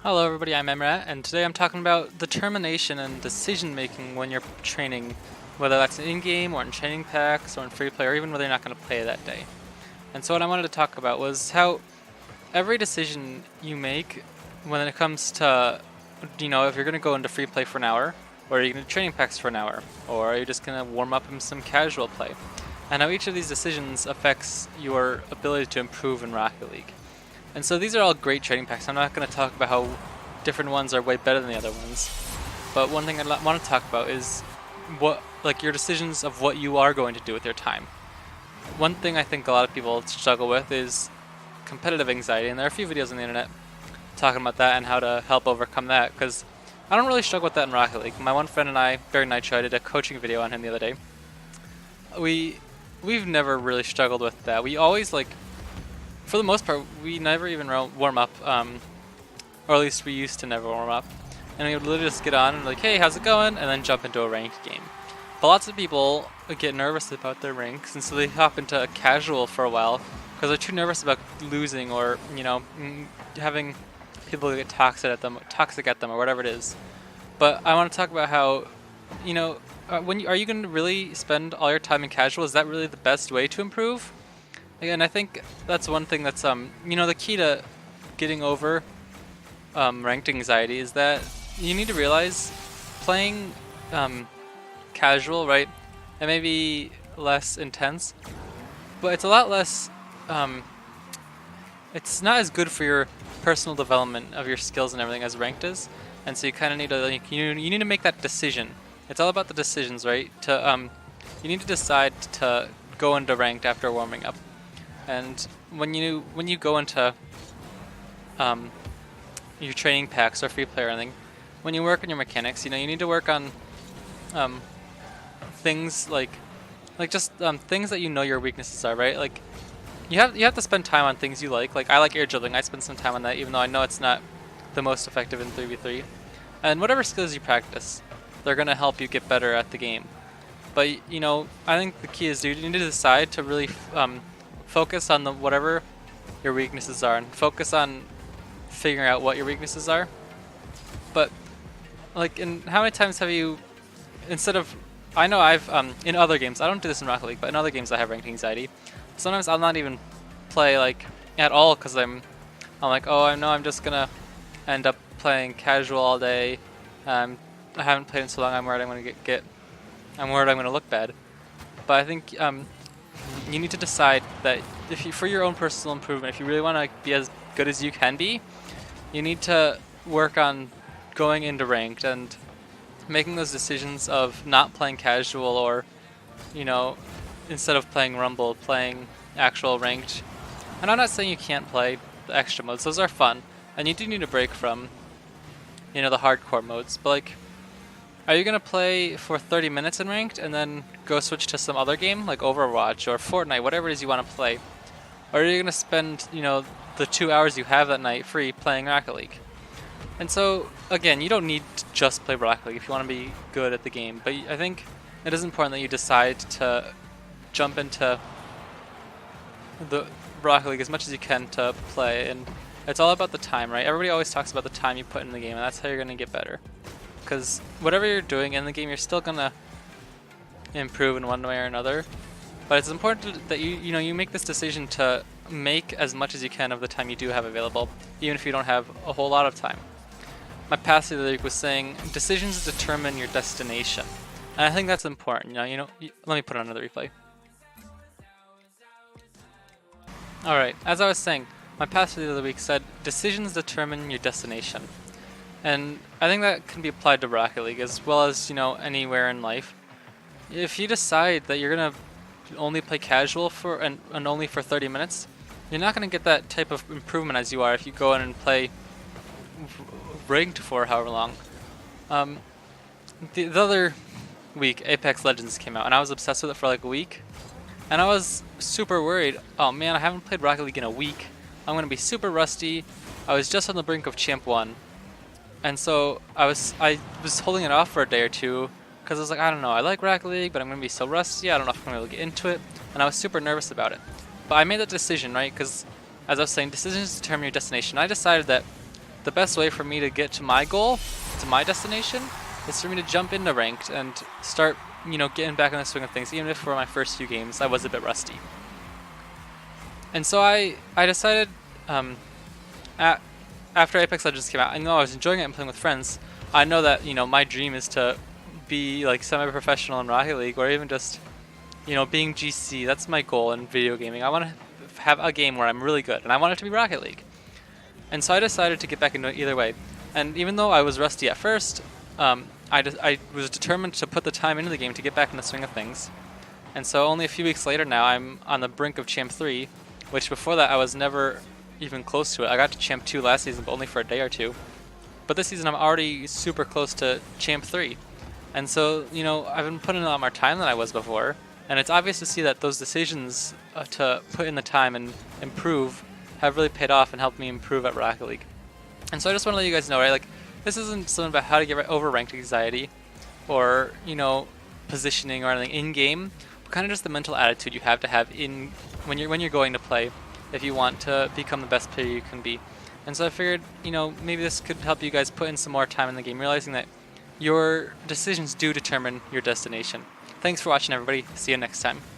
Hello everybody, I'm Emrat, and today I'm talking about determination and decision making when you're training, whether that's in-game or in training packs or in free play or even whether you're not going to play that day. And so what I wanted to talk about was how every decision you make when it comes to, if you're going to go into free play for an hour, or are you going to training packs for an hour, or are you just going to warm up in some casual play, and how each of these decisions affects your ability to improve in Rocket League. And so these are all great training packs. I'm not going to talk about how different ones are way better than the other ones. But one thing I want to talk about is your decisions of what you are going to do with your time. One thing I think a lot of people struggle with is competitive anxiety, and there are a few videos on the internet talking about that and how to help overcome that, because I don't really struggle with that in Rocket League. My one friend and I, Barry Nitro, I did a coaching video on him the other day. We've never really struggled with that. We always for the most part, we never even warm up, or at least we used to never warm up. And we would literally just get on and like, hey, how's it going? And then jump into a ranked game. But lots of people get nervous about their ranks, and so they hop into casual for a while because they're too nervous about losing or, having people get toxic at them, or whatever it is. But I want to talk about how, are you going to really spend all your time in casual? Is that really the best way to improve? And I think that's one thing that's the key to getting over ranked anxiety is that you need to realize playing casual, right? It may be less intense, but it's a lot less. It's not as good for your personal development of your skills and everything as ranked is, and so you kind of need to you need to make that decision. It's all about the decisions, right? You need to decide to go into ranked after warming up. And when you go into your training packs or free play or anything, when you work on your mechanics, you need to work on things things that your weaknesses are, right? Like you have to spend time on things you like. Like I like air dribbling. I spend some time on that, even though I know it's not the most effective in 3v3. And whatever skills you practice, they're gonna help you get better at the game. But I think the key is you need to decide to really focus on whatever your weaknesses are, and focus on figuring out what your weaknesses are. But and how many times have you, I know I've in other games, I don't do this in Rocket League, but in other games I have ranked anxiety. Sometimes I'll not even play at all because I'm like, oh, I know I'm just gonna end up playing casual all day. I haven't played in so long. I'm worried I'm gonna I'm worried I'm gonna look bad. But I think you need to decide that for your own personal improvement, if you really want to be as good as you can be, you need to work on going into ranked and making those decisions of not playing casual or, instead of playing Rumble, playing actual ranked. And I'm not saying you can't play the extra modes. Those are fun, and you do need a break from, the hardcore modes. But are you going to play for 30 minutes in ranked and then go switch to some other game like Overwatch or Fortnite, whatever it is you want to play? Or are you going to spend, the 2 hours you have that night free playing Rocket League? And so, again, you don't need to just play Rocket League if you want to be good at the game. But I think it is important that you decide to jump into the Rocket League as much as you can to play. And it's all about the time, right? Everybody always talks about the time you put in the game, and that's how you're going to get better. Because whatever you're doing in the game, you're still gonna improve in one way or another. But it's important that you make this decision to make as much as you can of the time you do have available, even if you don't have a whole lot of time. My past the other week was saying decisions determine your destination, and I think that's important. Let me put on another replay. All right, as I was saying, my pastor the other week said decisions determine your destination. And I think that can be applied to Rocket League as well as, anywhere in life. If you decide that you're going to only play casual and only for 30 minutes, you're not going to get that type of improvement as you are if you go in and play ranked for however long. The other week, Apex Legends came out, and I was obsessed with it for a week. And I was super worried, oh man, I haven't played Rocket League in a week. I'm going to be super rusty. I was just on the brink of Champ 1. And so I was holding it off for a day or two because I was like, I don't know, I like Rocket League, but I'm going to be so rusty, I don't know if I'm going to be able to get into it. And I was super nervous about it. But I made that decision, right? Because as I was saying, decisions determine your destination. I decided that the best way for me to get to my goal, to my destination, is for me to jump into ranked and start, you know, getting back in the swing of things, even if for my first few games I was a bit rusty. And so I decided, after Apex Legends came out, I know I was enjoying it and playing with friends. I know that, you know, my dream is to be like semi-professional in Rocket League, or even just, you know, being GC. That's my goal in video gaming. I want to have a game where I'm really good, and I want it to be Rocket League. And so I decided to get back into it either way. And even though I was rusty at first, I was determined to put the time into the game to get back in the swing of things. And so only a few weeks later now, I'm on the brink of Champ 3, which before that I was never even close to it. I got to Champ 2 last season, but only for a day or two. But this season I'm already super close to Champ 3. And so, you know, I've been putting in a lot more time than I was before. And it's obvious to see that those decisions to put in the time and improve have really paid off and helped me improve at Rocket League. And so I just want to let you guys know, right, like, this isn't something about how to get over ranked anxiety or, you know, positioning or anything in-game, but kind of just the mental attitude you have to have in when you're going to play if you want to become the best player you can be. And so I figured, you know, maybe this could help you guys put in some more time in the game, realizing that your decisions do determine your destination. Thanks for watching, everybody. See you next time.